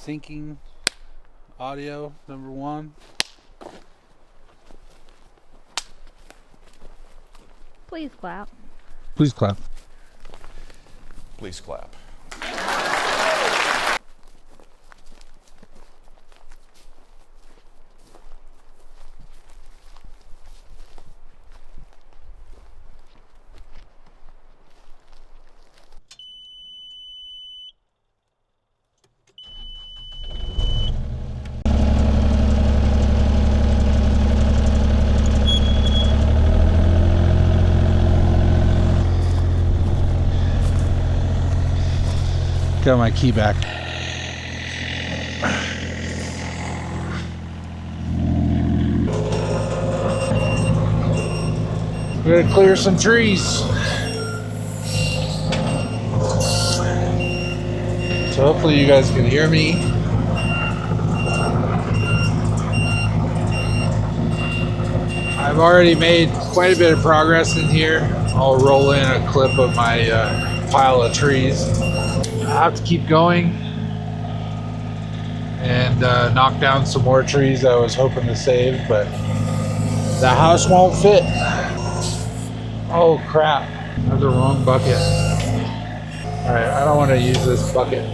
syncing audio, number one. Please clap. Please clap. Please clap. Got my key back. We're gonna clear some trees. So hopefully you guys can hear me. I've already made quite a bit of progress in here. I'll roll in a clip of my pile of trees. I have to keep going and knock down some more trees I was hoping to save, but the house won't fit. Oh crap, I have the wrong bucket. Alright, I don't want to use this bucket.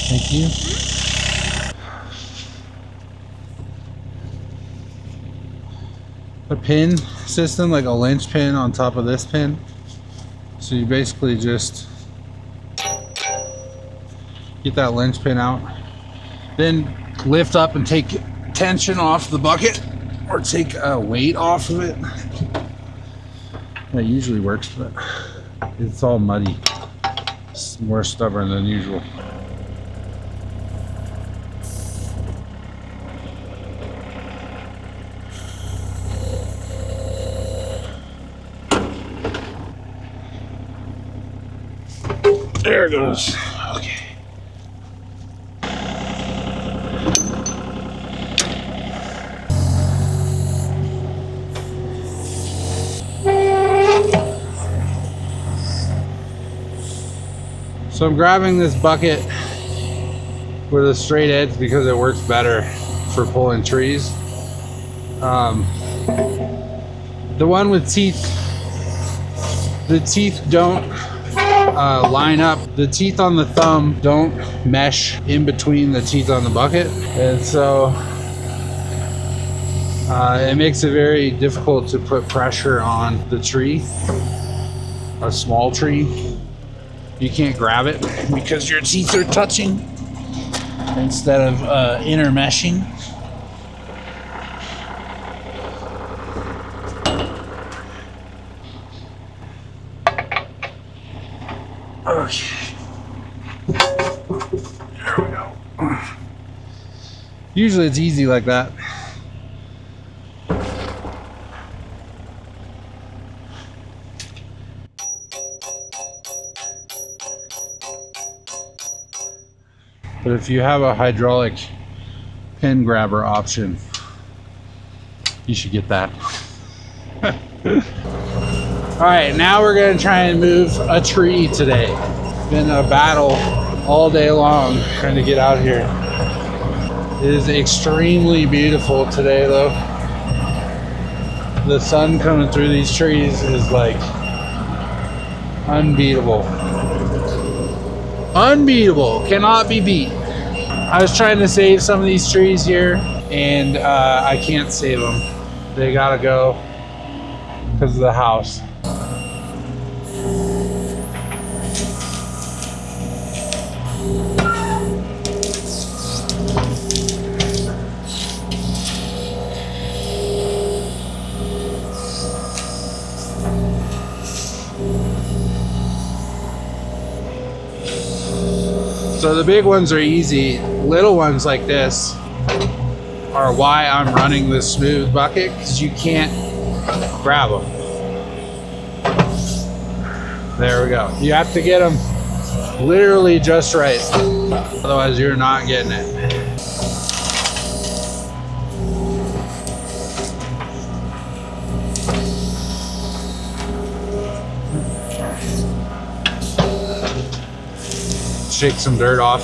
Thank you. A pin system, like a linch pin on top of this pin. So you basically just get that linch pin out, then lift up and take tension off the bucket or take weight off of it. That usually works, but it's all muddy. It's more stubborn than usual. There it goes. Okay. So I'm grabbing this bucket with a straight edge because it works better for pulling trees. The one with teeth, the teeth don't line up. The teeth on the thumb don't mesh in between the teeth on the bucket, and so it makes it very difficult to put pressure on the tree. A small tree, you can't grab it because your teeth are touching instead of intermeshing. Okay. There we go. Usually it's easy like that. But if you have a hydraulic pin grabber option, you should get that. Alright, now we're going to try and move a tree today. It's been a battle all day long trying to get out here. It is extremely beautiful today though. The sun coming through these trees is like unbeatable. Unbeatable, cannot be beat. I was trying to save some of these trees here and I can't save them. They gotta go because of the house. So the big ones are easy. Little ones like this are why I'm running this smooth bucket, because you can't grab them. There we go. You have to get them literally just right. Otherwise you're not getting it. Shake some dirt off.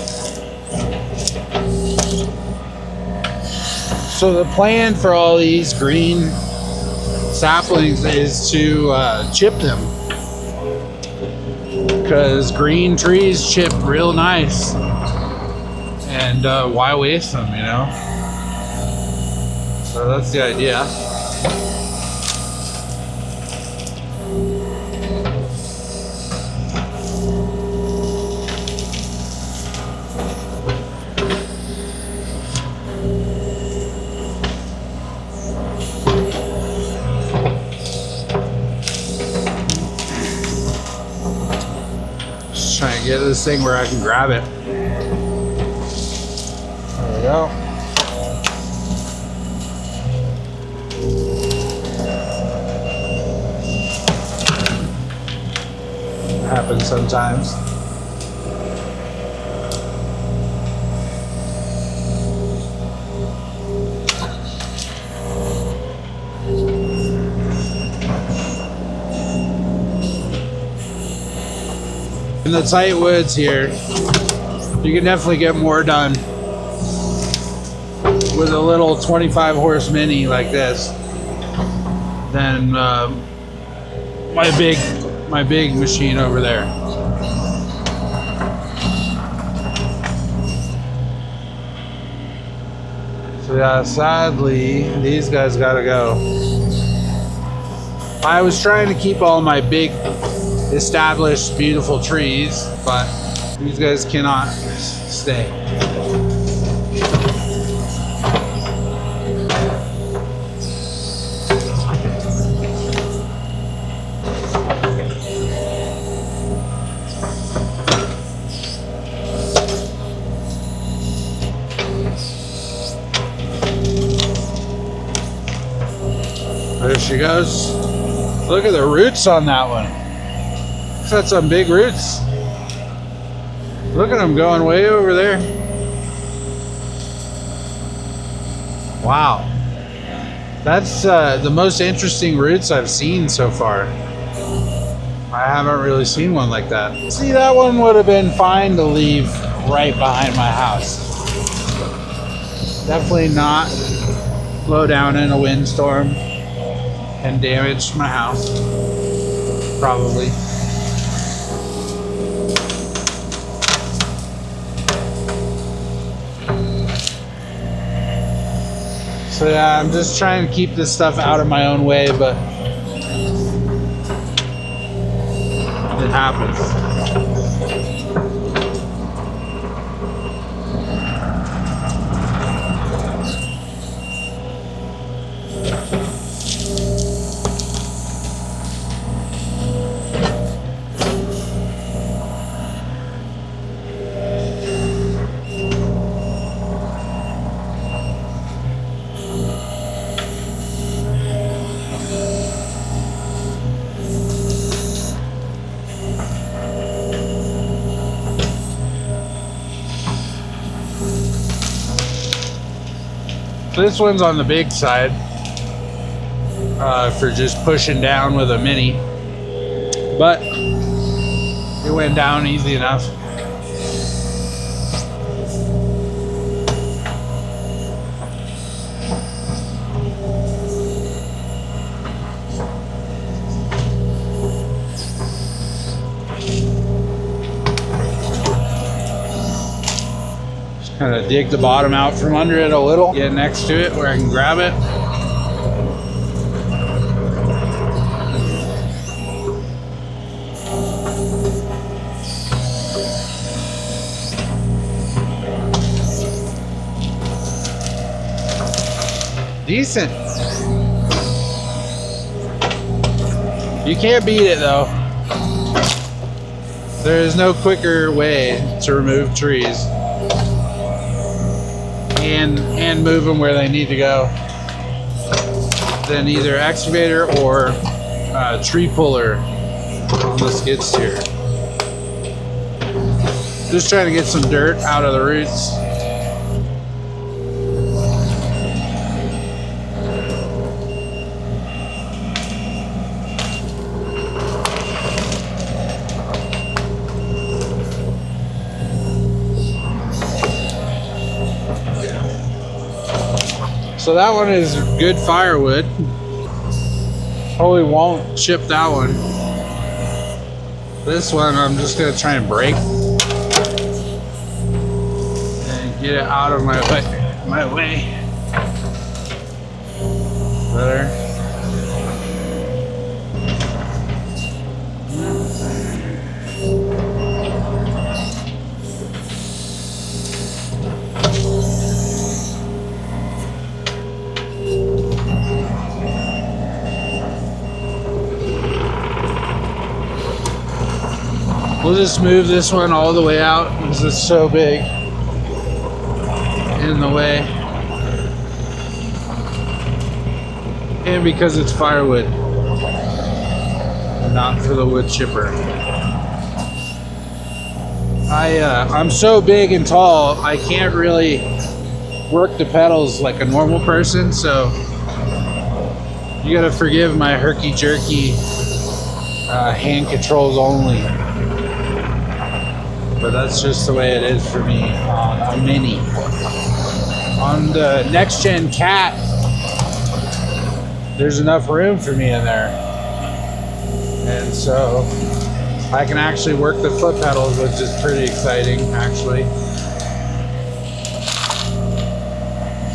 So the plan for all these green saplings is to chip them, because green trees chip real nice, and why waste them, you know? So that's the idea. Trying to get this thing where I can grab it. There we go. It happens sometimes. In the tight woods here, you can definitely get more done with a little 25 horse mini like this than my big machine over there. So yeah, sadly these guys gotta go. I was trying to keep all my big established beautiful trees, but these guys cannot stay. There she goes. Look at the roots on that one. That's some big roots. Look at them going way over there. Wow. That's the most interesting roots I've seen so far. I haven't really seen one like that. See, that one would have been fine to leave right behind my house. Definitely not blow down in a windstorm and damage my house. Probably. So yeah, I'm just trying to keep this stuff out of my own way, but it happens. This one's on the big side for just pushing down with a mini, but it went down easy enough. Kind of dig the bottom out from under it a little, get next to it where I can grab it. Decent. You can't beat it though. There is no quicker way to remove trees and move them where they need to go than either excavator or tree puller on the skid steer. Just trying to get some dirt out of the roots. So that one is good firewood. Probably won't chip that one. This one I'm just gonna try and break and get it out of my way. Better. We'll just move this one all the way out because it's so big in the way. And because it's firewood, not for the wood chipper. I'm so big and tall, I can't really work the pedals like a normal person, so you gotta forgive my herky-jerky hand controls only. But that's just the way it is for me on a Mini. On the next gen Cat, there's enough room for me in there. And so I can actually work the foot pedals, which is pretty exciting, actually.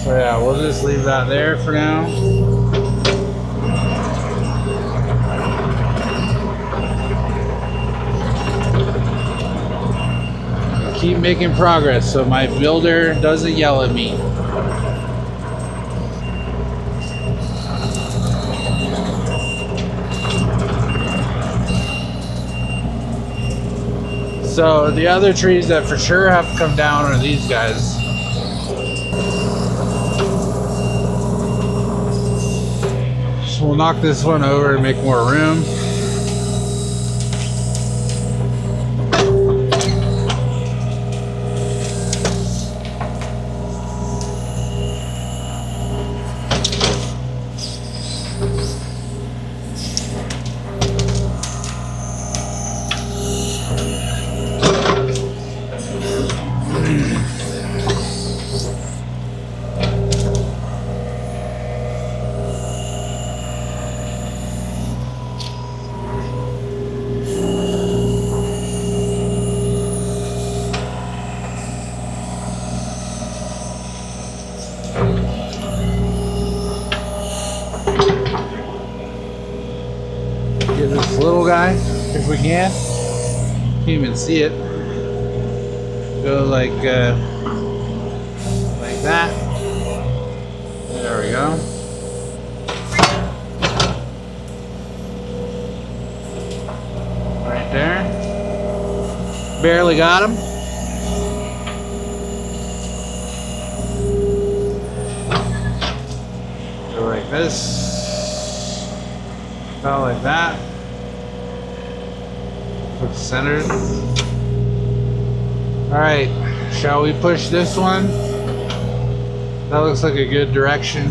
So yeah, we'll just leave that there for now. Keep making progress so my builder doesn't yell at me. So the other trees that for sure have to come down are these guys. So we'll knock this one over and make more room. Get this little guy, if we can. Can't even see it. Go like that. There we go. Right there. Barely got him. Go like this. About like that. Put centered. Alright, shall we push this one? That looks like a good direction.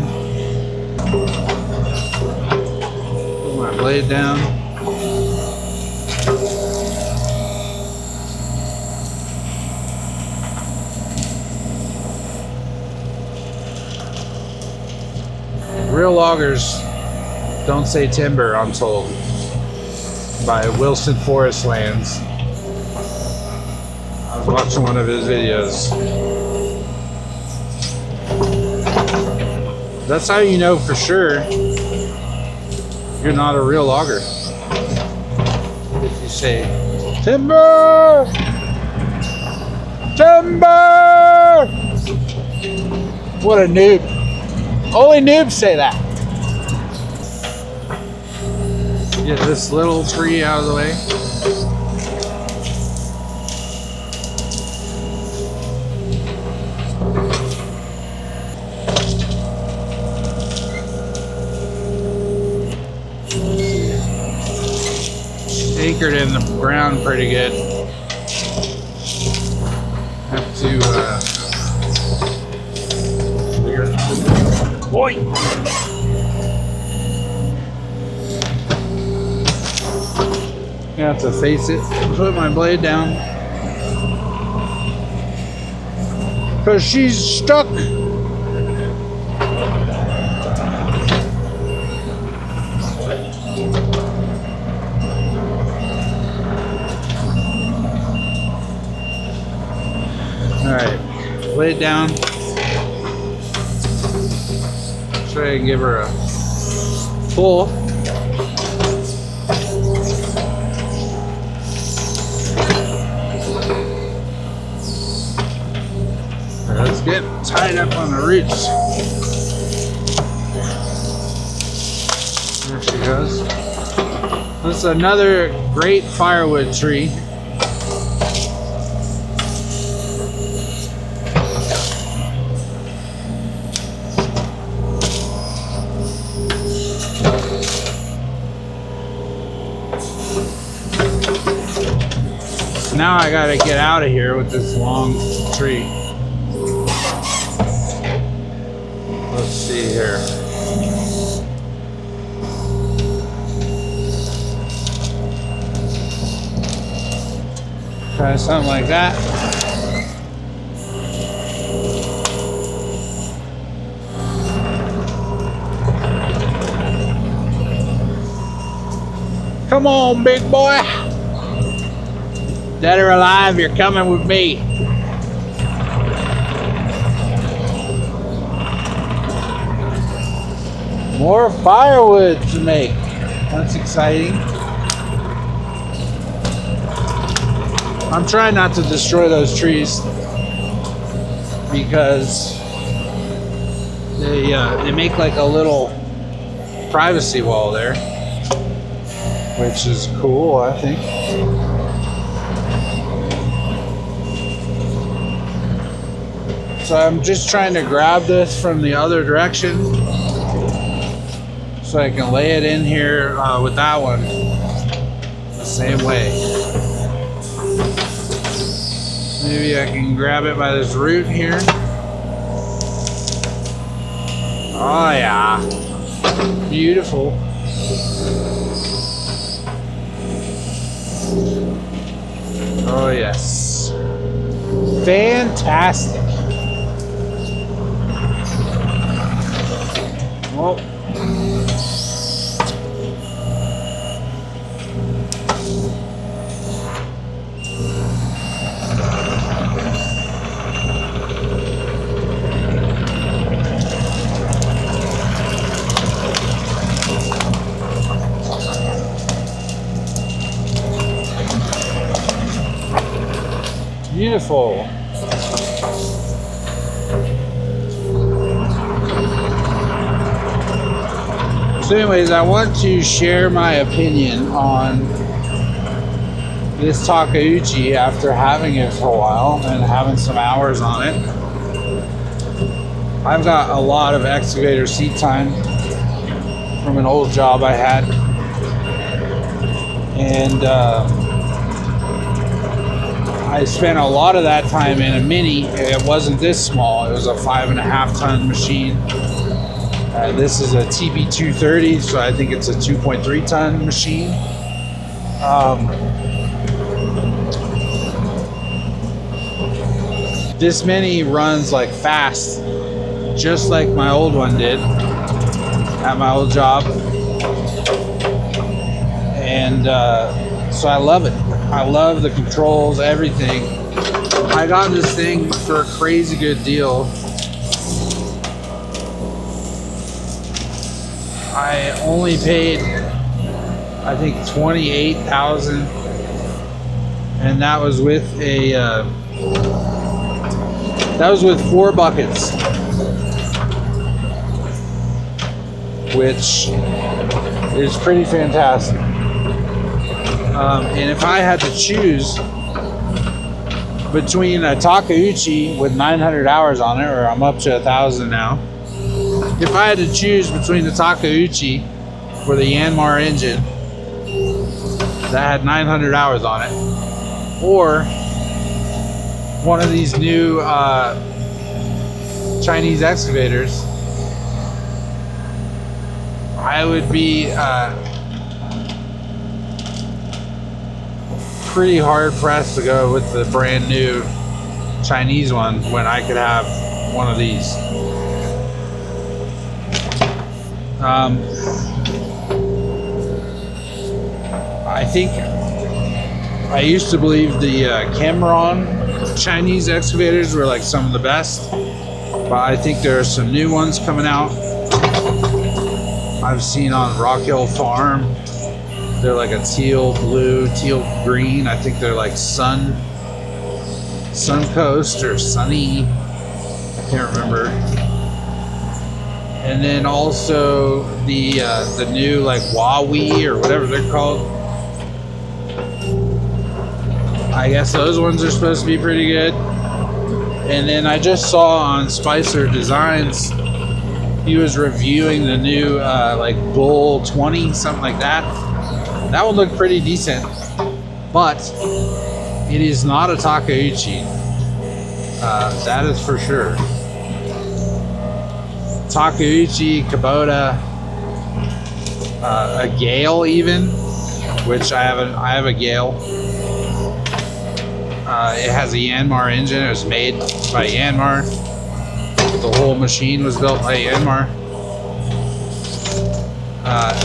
Put my blade down. Real loggers don't say timber, I'm told, by Wilson Forest Lands. I was watching one of his videos. That's how you know for sure you're not a real logger. If you say, timber! Timber! What a noob. Only noobs say that. Get this little tree out of the way. anchored in the ground pretty good. Have to figure it out. Boy! I have to face it, put my blade down. Cause she's stuck. Alright, lay it down. Try and give her a pull. Let's get tied up on the roots. There she goes. This is another great firewood tree. Now I gotta get out of here with this long tree. Let's see here. Try something like that. Come on, big boy. Dead or alive, you're coming with me. More firewood to make. That's exciting. I'm trying not to destroy those trees because they make like a little privacy wall there, which is cool, I think. So I'm just trying to grab this from the other direction so I can lay it in here with that one the same way. Maybe I can grab it by this root here. Oh yeah, beautiful. Oh yes, fantastic. Well, beautiful. So anyways, I want to share my opinion on this Takeuchi after having it for a while and having some hours on it. I've got a lot of excavator seat time from an old job I had. And I spent a lot of that time in a mini. It wasn't this small. It was a 5.5 ton machine. This is a TB230, so I think it's a 2.3 ton machine. This mini runs like fast, just like my old one did at my old job. And so I love it. I love the controls, everything. I got this thing for a crazy good deal. I only paid, I think, $28,000, and that was with a that was with 4 buckets, which is pretty fantastic. And if I had to choose between a Takeuchi with 900 hours on it, or I'm up to 1,000 now, if I had to choose between the Takeuchi for the Yanmar engine that had 900 hours on it, or one of these new Chinese excavators, I would be pretty hard pressed to go with the brand new Chinese one when I could have one of these. I think I used to believe the Cameron Chinese excavators were like some of the best, but I think there are some new ones coming out. I've seen on Rock Hill Farm. They're like a teal blue, teal green. I think they're like Suncoast or Sunny. I can't remember. And then also the new like Huawei or whatever they're called. I guess those ones are supposed to be pretty good. And then I just saw on Spicer Designs, he was reviewing the new like Bull 20, something like that. That one looked pretty decent, but it is not a Takeuchi. That is for sure. Takeuchi, Kubota, a Gale even, which I have a Gale. It has a Yanmar engine. It was made by Yanmar. The whole machine was built by Yanmar.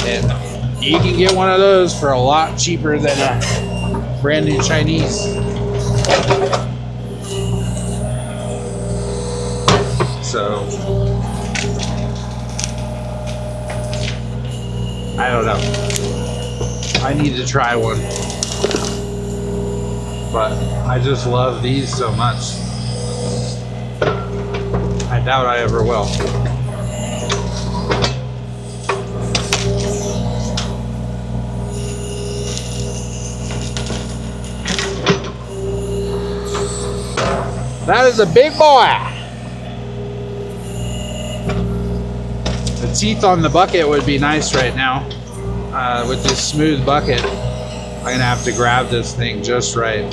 And you can get one of those for a lot cheaper than a brand new Chinese. So, I don't know. I need to try one. But I just love these so much. I doubt I ever will. That is a big boy. The teeth on the bucket would be nice right now. With this smooth bucket, I'm gonna have to grab this thing just right.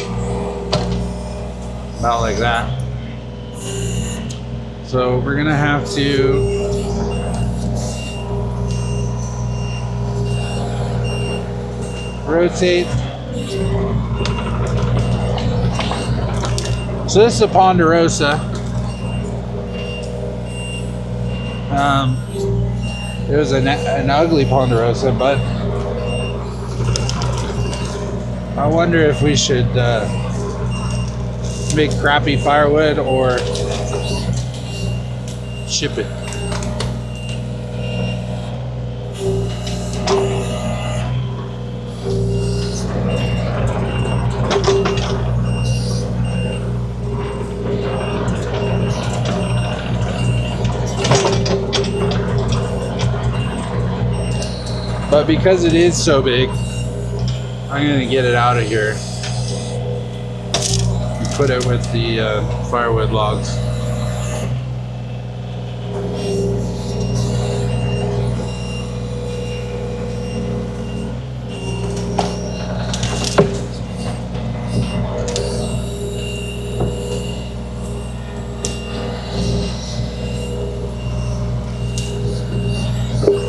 About like that. So we're gonna have to rotate. So this is a Ponderosa. It was an ugly Ponderosa, but I wonder if we should make crappy firewood or ship it. But because it is so big, I'm gonna get it out of here and put it with the firewood logs.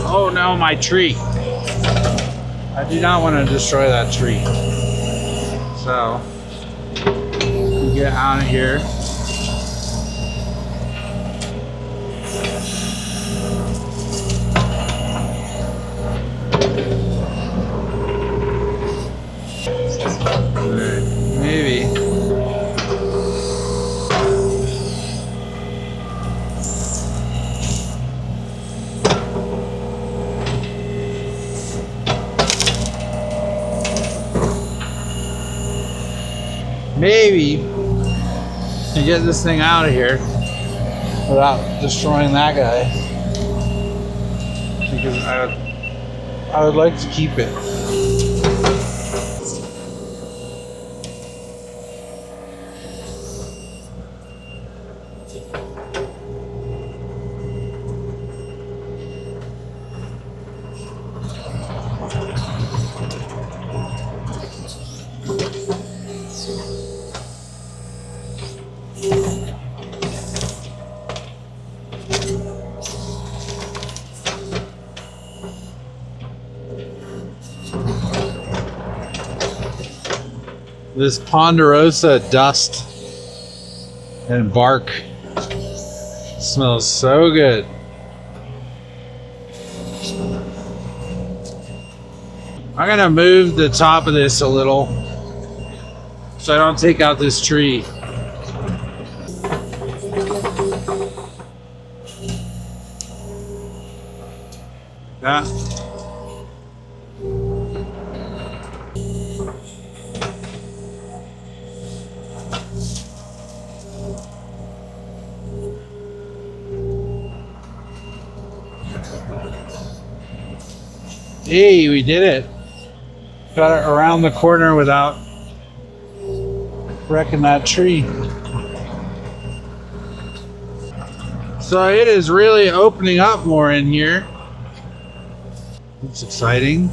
Oh no, my tree. I do not want to destroy that tree. So, get out of here. Maybe. Maybe to get this thing out of here without destroying that guy, because I would like to keep it. This ponderosa dust and bark smells so good. I'm gonna move the top of this a little so I don't take out this tree. Yeah. Hey, we did it. Got it around the corner without wrecking that tree. So it is really opening up more in here. It's exciting.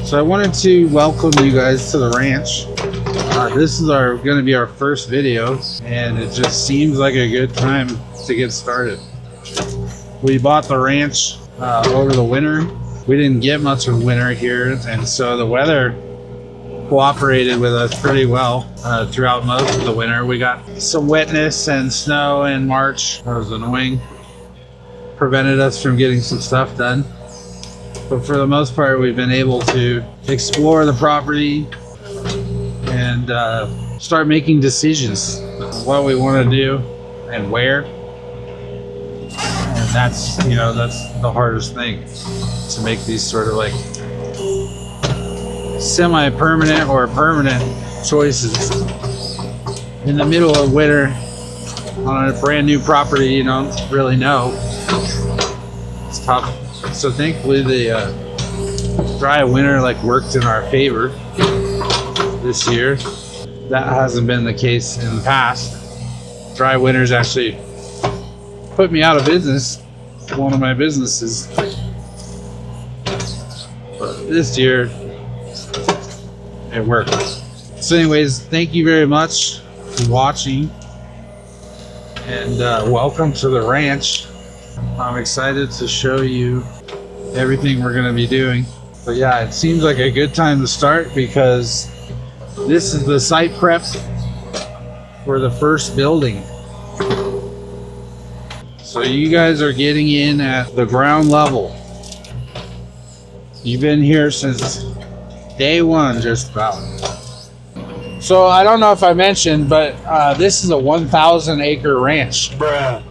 So I wanted to welcome you guys to the ranch. This is going to be our first video, and it just seems like a good time to get started. We bought the ranch over the winter. We didn't get much of winter here, and so the weather cooperated with us pretty well throughout most of the winter. We got some wetness and snow in March. That was annoying. Prevented us from getting some stuff done. But for the most part, we've been able to explore the property and start making decisions on what we want to do and where. And that's the hardest thing, to make these sort of like semi-permanent or permanent choices in the middle of winter on a brand new property you don't really know. It's tough. So thankfully the dry winter worked in our favor this year. That hasn't been the case in the past. Dry winters actually put me out of business, one of my businesses. But this year it worked. So anyways, thank you very much for watching, and welcome to the ranch. I'm excited to show you everything we're going to be doing. But yeah, it seems like a good time to start because this is the site prep for the first building. So you guys are getting in at the ground level. You've been here since day one, just about. So I don't know if I mentioned, but this is a 1,000 acre ranch. Bruh.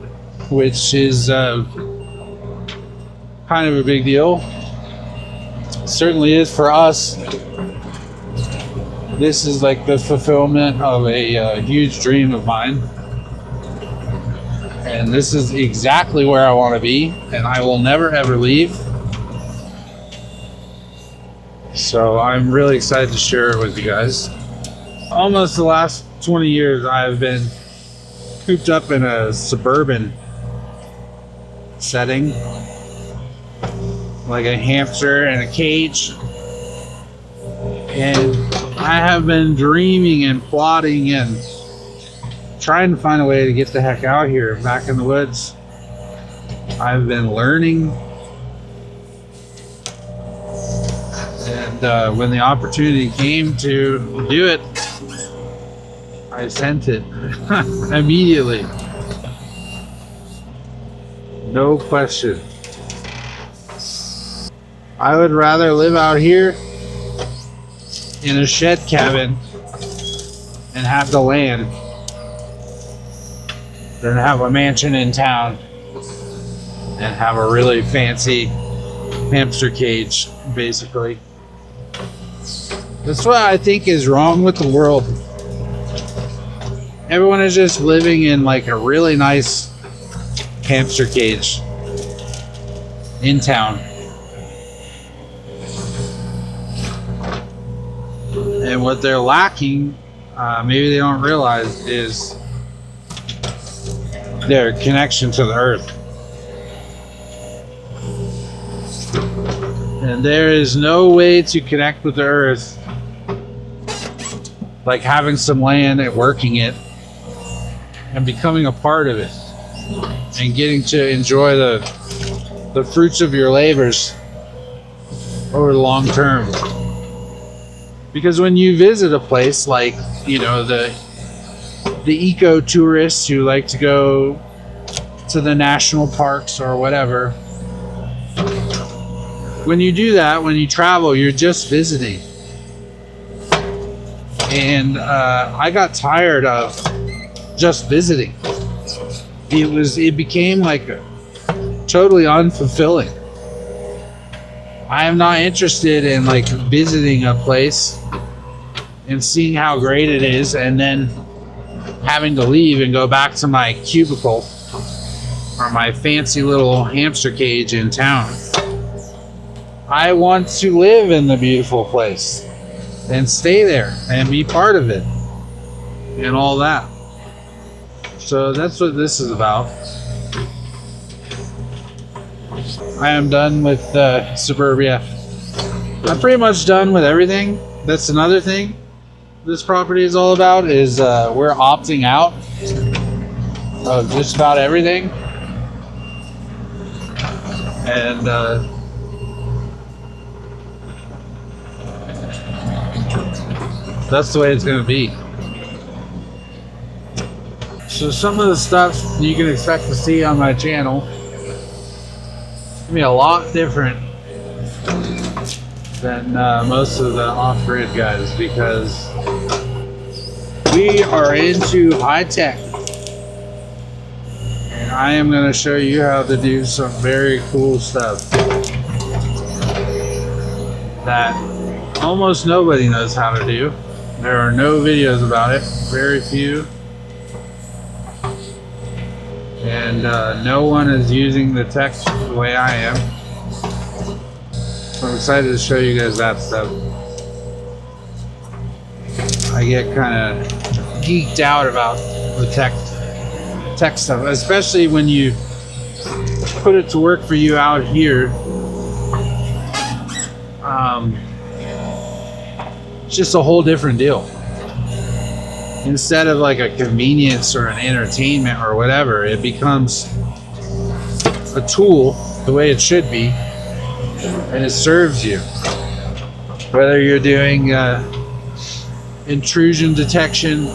Which is kind of a big deal. Certainly is for us. This is like the fulfillment of a huge dream of mine. And this is exactly where I want to be, and I will never ever leave. So I'm really excited to share it with you guys. Almost the last 20 years I've been cooped up in a suburban setting, like a hamster in a cage. And I have been dreaming and plotting and trying to find a way to get the heck out here, back in the woods. I've been learning, and when the opportunity came to do it, I sent it immediately. No question. I would rather live out here in a shed cabin and have the land than have a mansion in town and have a really fancy hamster cage, basically. That's what I think is wrong with the world. Everyone is just living in like a really nice hamster cage in town. And what they're lacking, maybe they don't realize, is their connection to the earth. And there is no way to connect with the earth like having some land and working it and becoming a part of it and getting to enjoy the fruits of your labors over the long term. Because when you visit a place like, you know, the eco tourists who like to go to the national parks or whatever, when you do that, when you travel, you're just visiting. And I got tired of just visiting. It became like totally unfulfilling. I am not interested in like visiting a place and seeing how great it is and then having to leave and go back to my cubicle or my fancy little hamster cage in town. I want to live in the beautiful place and stay there and be part of it and all that. So that's what this is about. I am done with suburbia. I'm pretty much done with everything. That's another thing this property is all about, is we're opting out of just about everything. And that's the way it's going to be. So some of the stuff you can expect to see on my channel gonna be a lot different than most of the off-grid guys, because we are into high tech, and I am going to show you how to do some very cool stuff that almost nobody knows how to do. There are no videos about it, very few. And no one is using the tech the way I am. So I'm excited to show you guys that stuff. I get kind of geeked out about the tech stuff, especially when you put it to work for you out here. It's just a whole different deal. Instead of like a convenience or an entertainment or whatever, it becomes a tool the way it should be, and it serves you. Whether you're doing intrusion detection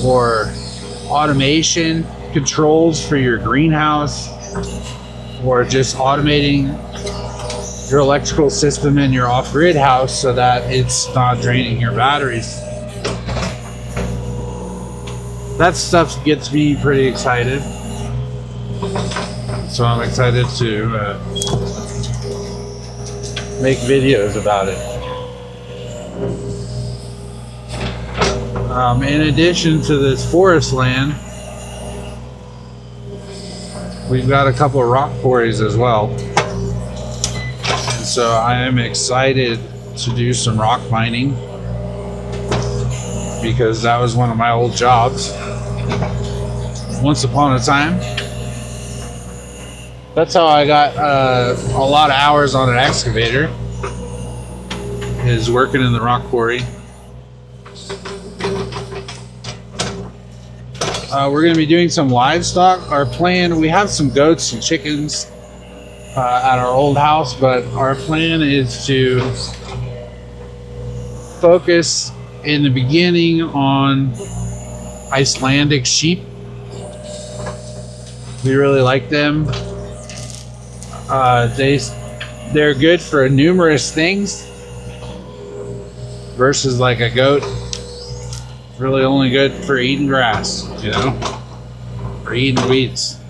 or automation controls for your greenhouse, or just automating your electrical system in your off-grid house so that it's not draining your batteries. That stuff gets me pretty excited. So I'm excited to make videos about it. In addition to this forest land, we've got a couple of rock quarries as well. And so I am excited to do some rock mining because that was one of my old jobs once upon a time. That's how I got a lot of hours on an excavator, is working in the rock quarry. We're going to be doing some livestock. Our plan, we have some goats and chickens at our old house, but our plan is to focus in the beginning on Icelandic sheep. We really like them. They're good for numerous things versus like a goat. Really only good for eating grass, you know, or eating weeds.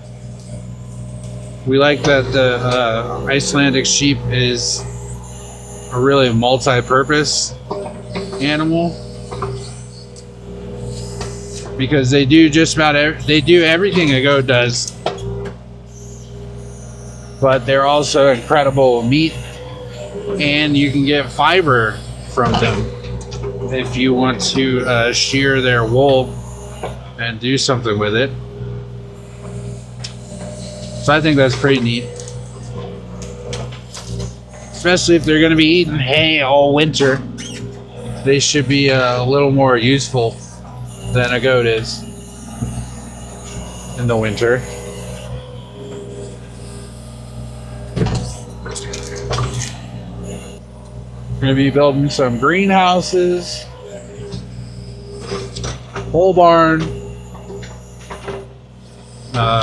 We like that the Icelandic sheep is a really multi-purpose animal because they do just about they do everything a goat does, but they're also incredible meat, and you can get fiber from them if you want to shear their wool and do something with it. So I think that's pretty neat, especially if they're going to be eating hay all winter. They should be a little more useful than a goat is in the winter. We're going to be building some greenhouses, pole barn.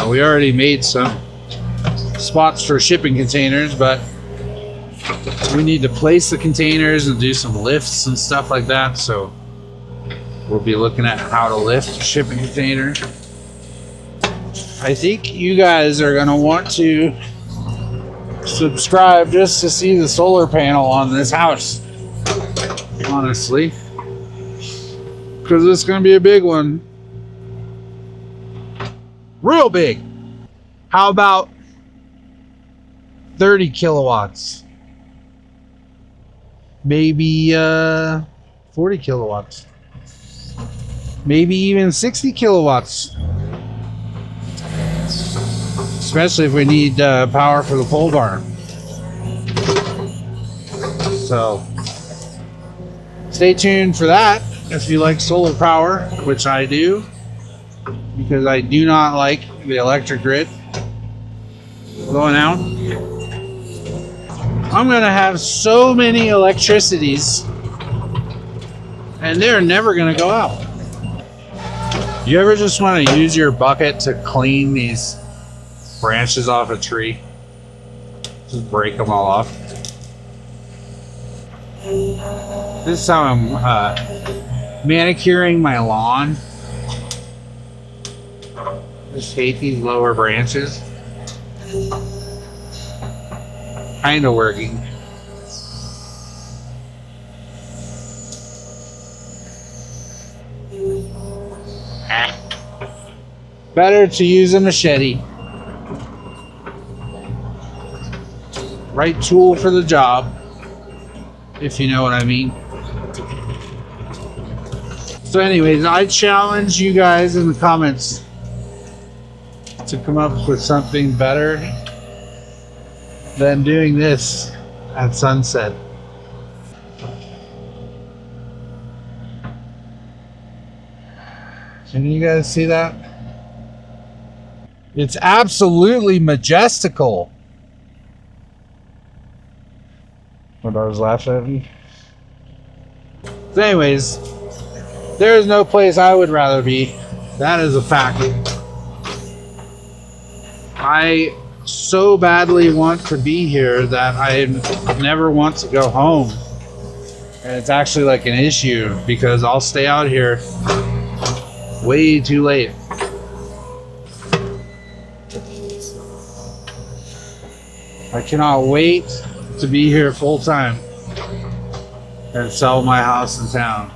We already made some spots for shipping containers, but we need to place the containers and do some lifts and stuff like that. So we'll be looking at how to lift a shipping container. I think you guys are going to want to subscribe just to see the solar panel on this house, honestly, because it's going to be a big one. Real big. How about 30 kilowatts? Maybe 40 kilowatts. Maybe even 60 kilowatts. Especially if we need power for the pole barn. So stay tuned for that if you like solar power, which I do, because I do not like the electric grid going out. I'm gonna have so many electricities and they're never gonna go out. You ever just want to use your bucket to clean these branches off a tree? Just break them all off. This is how I'm manicuring my lawn. Just hate these lower branches. Kind of working. Better to use a machete. Right tool for the job, if you know what I mean. So anyways, I challenge you guys in the comments to come up with something better than doing this at sunset. Can you guys see that? It's absolutely majestical. What I was laughing at me. So anyways, there is no place I would rather be. That is a fact. I so badly want to be here that I never want to go home. And it's actually like an issue because I'll stay out here way too late. I cannot wait to be here full time and sell my house in town.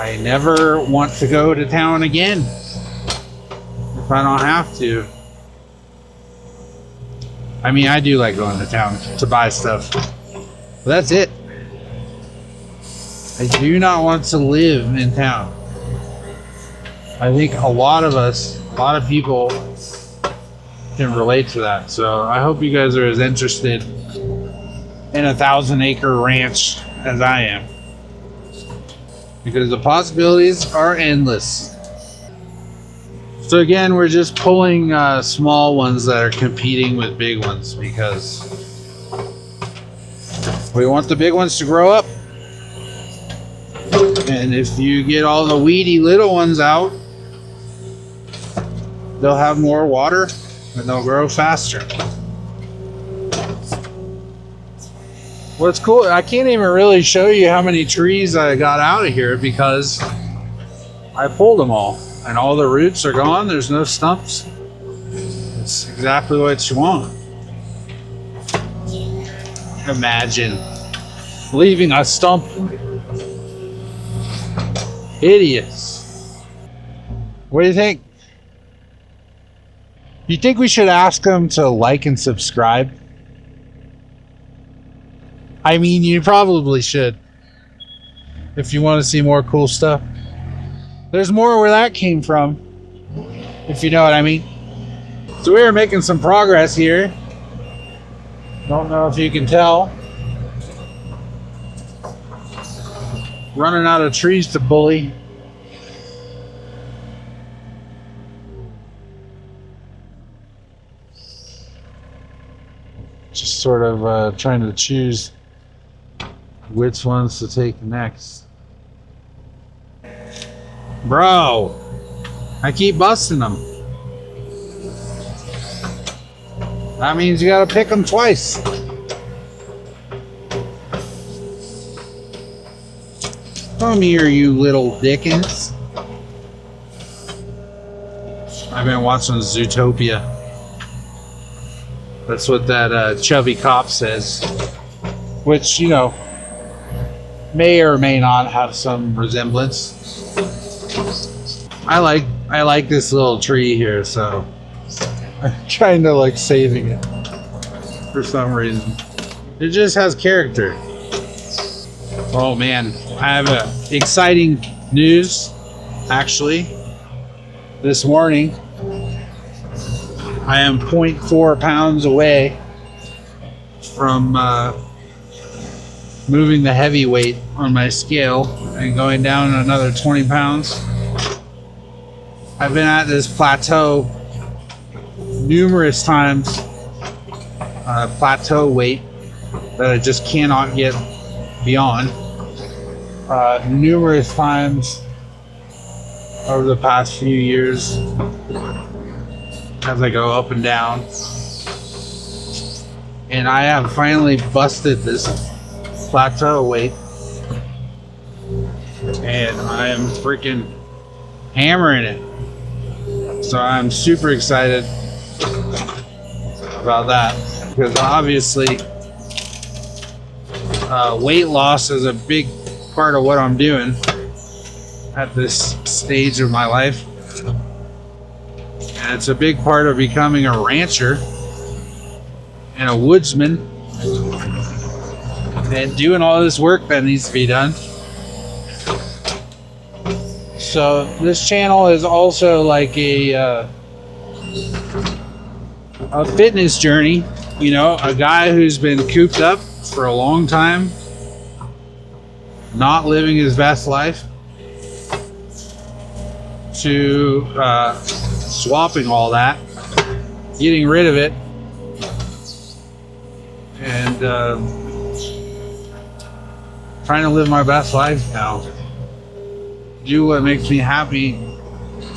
I never want to go to town again if I don't have to. I mean, I do like going to town to buy stuff, but that's it. I do not want to live in town. I think a lot of people can relate to that. So I hope you guys are as interested in a 1,000-acre ranch as I am, because the possibilities are endless. So again, we're just pulling small ones that are competing with big ones because we want the big ones to grow up. And if you get all the weedy little ones out, they'll have more water and they'll grow faster. What's cool, I can't even really show you how many trees I got out of here because I pulled them all and all the roots are gone. There's no stumps. It's exactly what you want. Imagine leaving a stump. Hideous. What do you think? You think we should ask them to like and subscribe? I mean, you probably should. If you want to see more cool stuff. There's more where that came from, if you know what I mean. So we are making some progress here. Don't know if you can tell. Running out of trees to bully. Just sort of trying to choose which ones to take next. Bro, I keep busting them. That means you gotta pick them twice. Come here, you little dickens. I've been watching Zootopia. That's what that chubby cop says. Which, you know, may or may not have some resemblance. I like this little tree here, so I'm kind of like saving it for some reason. It just has character. Oh man, I have exciting news. Actually, this morning I am 0.4 pounds away from moving the heavy weight on my scale and going down another 20 pounds. I've been at this plateau numerous times, plateau weight that I just cannot get beyond, numerous times over the past few years as I go up and down. And I have finally busted this plateau weight, and I am freaking hammering it. So I'm super excited about that, because obviously weight loss is a big part of what I'm doing at this stage of my life, and it's a big part of becoming a rancher and a woodsman and doing all this work that needs to be done. So this channel is also like a fitness journey, you know, a guy who's been cooped up for a long time, not living his best life, to swapping all that, getting rid of it, and trying to live my best life now. Do what makes me happy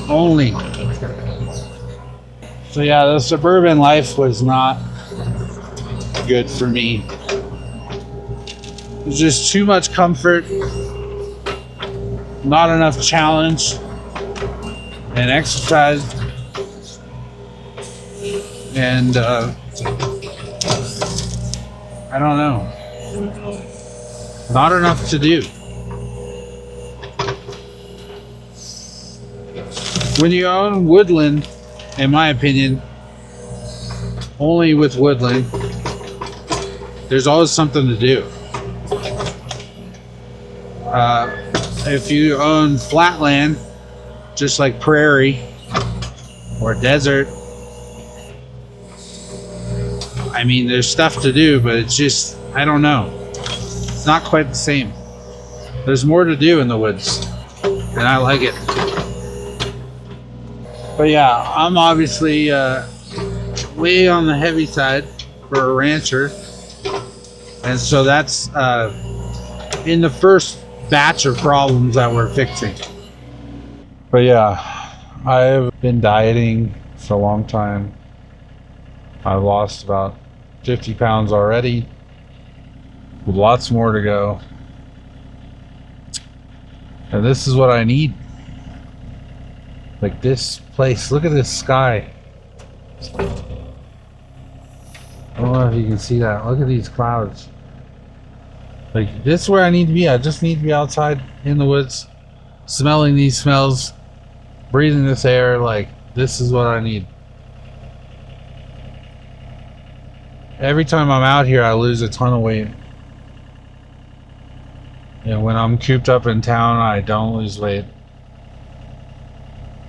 only. So yeah, the suburban life was not good for me. There's just too much comfort, not enough challenge and exercise, and I don't know, not enough to do. When you own woodland, in my opinion, only with woodland, there's always something to do. If you own flatland, just like prairie or desert, I mean, there's stuff to do, but it's just, I don't know. It's not quite the same. There's more to do in the woods, and I like it. But yeah, I'm obviously way on the heavy side for a rancher. And so that's in the first batch of problems that we're fixing. But yeah, I've been dieting for a long time. I've lost about 50 pounds already, with lots more to go. And this is what I need. Like this place, look at this sky. I don't know if you can see that. Look at these clouds. Like, this is where I need to be. I just need to be outside in the woods, smelling these smells, breathing this air. Like, this is what I need. Every time I'm out here, I lose a ton of weight. And when I'm cooped up in town, I don't lose weight.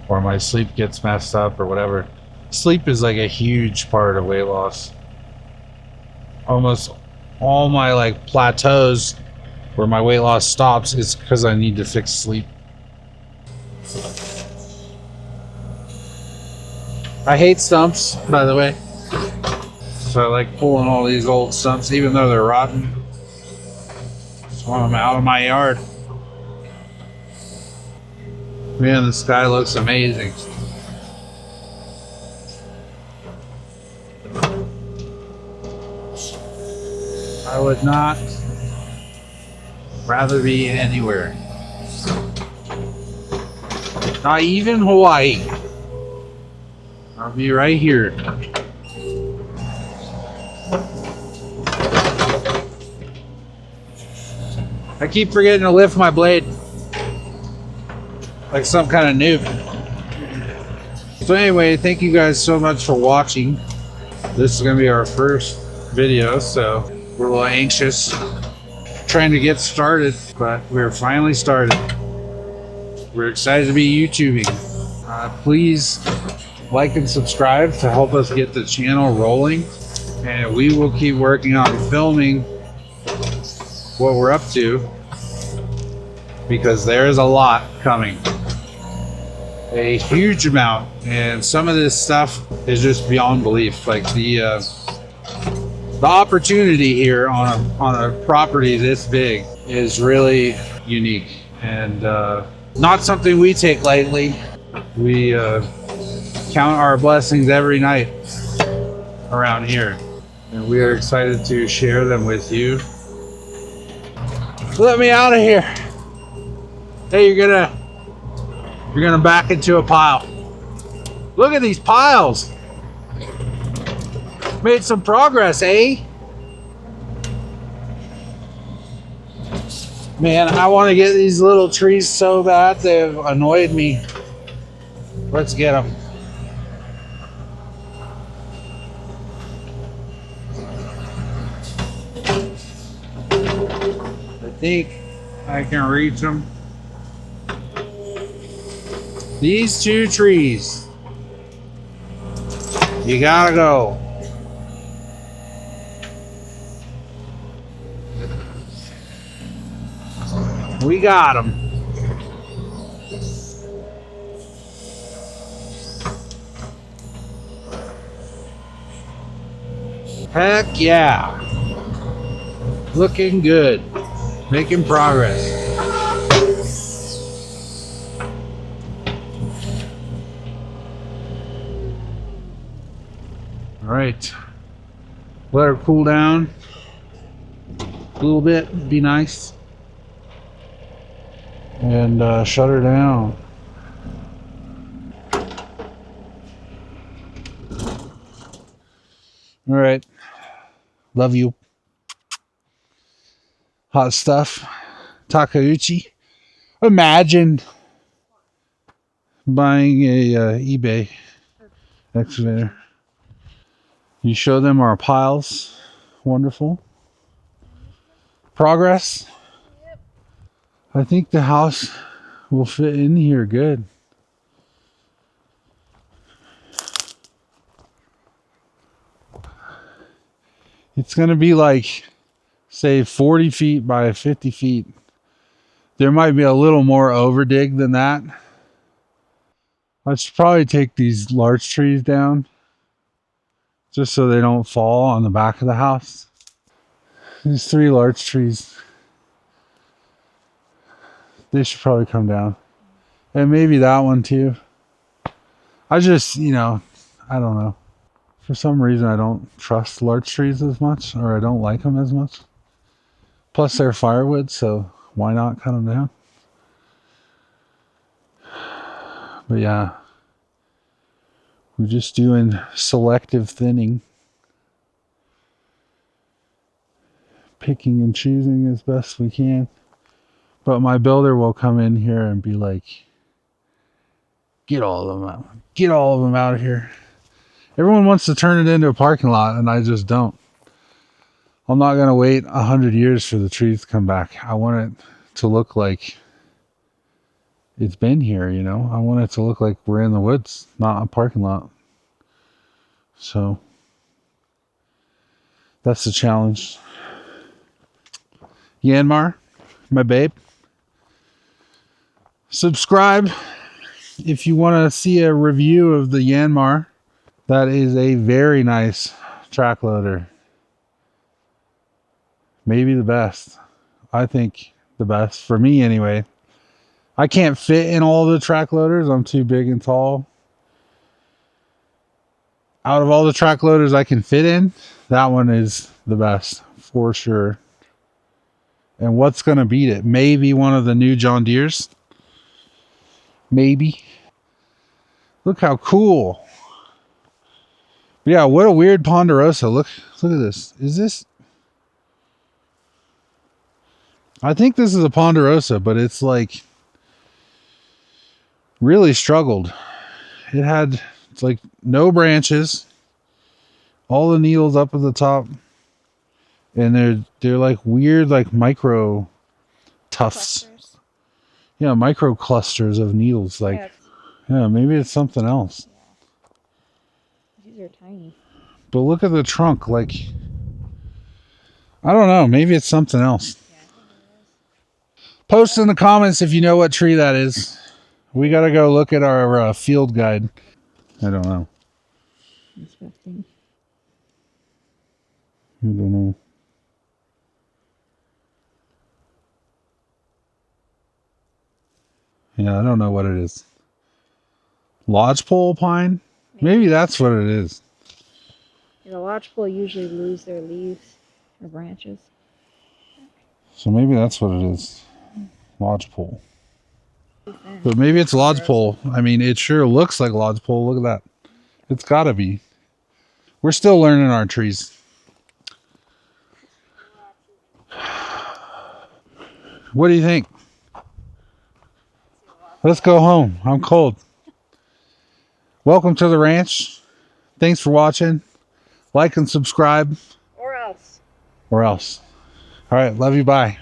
Or my sleep gets messed up or whatever. Sleep is like a huge part of weight loss. Almost all my like plateaus where my weight loss stops is because I need to fix sleep. I hate stumps, by the way. So I like pulling all these old stumps, even though they're rotten. Just want them out of my yard. Man, the sky looks amazing. I would not rather be anywhere. Not even Hawaii. I'll be right here. I keep forgetting to lift my blade. Like some kind of noob. So anyway, thank you guys so much for watching. This is going to be our first video, so we're a little anxious trying to get started, but we're finally started. We're excited to be YouTubing. Please like and subscribe to help us get the channel rolling, and we will keep working on filming what we're up to, because there's a lot coming. A huge amount, and some of this stuff is just beyond belief. Like the opportunity here on a property this big is really unique, and not something we take lightly. We count our blessings every night around here, and we are excited to share them with you. Let me out of here. Hey, you're gonna back into a pile. Look at these piles. Made some progress, eh? Man, I want to get these little trees so bad. They've annoyed me. Let's get them. I think I can reach them. These two trees. You gotta go. We got them. Heck yeah. Looking good. Making progress. All right. Let her cool down a little bit. Be nice. And shut her down. All right. Love you. Hot stuff. Takeuchi. Imagine buying a eBay excavator. You show them our piles. Wonderful. Progress. Yep. I think the house will fit in here good. It's going to be like, say, 40 feet by 50 feet. There might be a little more overdig than that. I should probably take these large trees down just so they don't fall on the back of the house. These 3 large trees, they should probably come down. And maybe that one too. I just, I don't know. For some reason, I don't trust large trees as much, or I don't like them as much. Plus, they're firewood, so why not cut them down? But yeah, we're just doing selective thinning. Picking and choosing as best we can. But my builder will come in here and be like, get all of them out. Get all of them out of here. Everyone wants to turn it into a parking lot, and I just don't. I'm not going to wait 100 years for the trees to come back. I want it to look like it's been here, I want it to look like we're in the woods, not a parking lot. So that's the challenge. Yanmar, my babe. Subscribe if you want to see a review of the Yanmar. That is a very nice track loader. Maybe the best. I think the best for me anyway. I can't fit in all the track loaders. I'm too big and tall. Out of all the track loaders I can fit in, that one is the best for sure. And what's going to beat it? Maybe one of the new John Deeres. Maybe. Look how cool. But yeah, what a weird Ponderosa. Look at this. Is this? I think this is a Ponderosa, but it's like really struggled. It's like no branches, all the needles up at the top, and they're like weird, like micro tufts. Clusters. Yeah, micro clusters of needles. Like, yeah, maybe it's something else. Yeah. These are tiny. But look at the trunk. Like, I don't know. Maybe it's something else. Yeah, I think it is. Post in the comments if you know what tree that is. We got to go look at our field guide. I don't know. Inspecting. I don't know. Yeah, I don't know what it is. Lodgepole pine? Maybe that's what it is. Yeah, the lodgepole usually lose their leaves or branches. So maybe that's what it is. Lodgepole. But maybe it's lodgepole. I mean, it sure looks like lodgepole. Look at that. It's got to be. We're still learning our trees. What do you think? Let's go home. I'm cold. Welcome to the ranch. Thanks for watching. Like and subscribe. Or else. Or else. All right. Love you. Bye.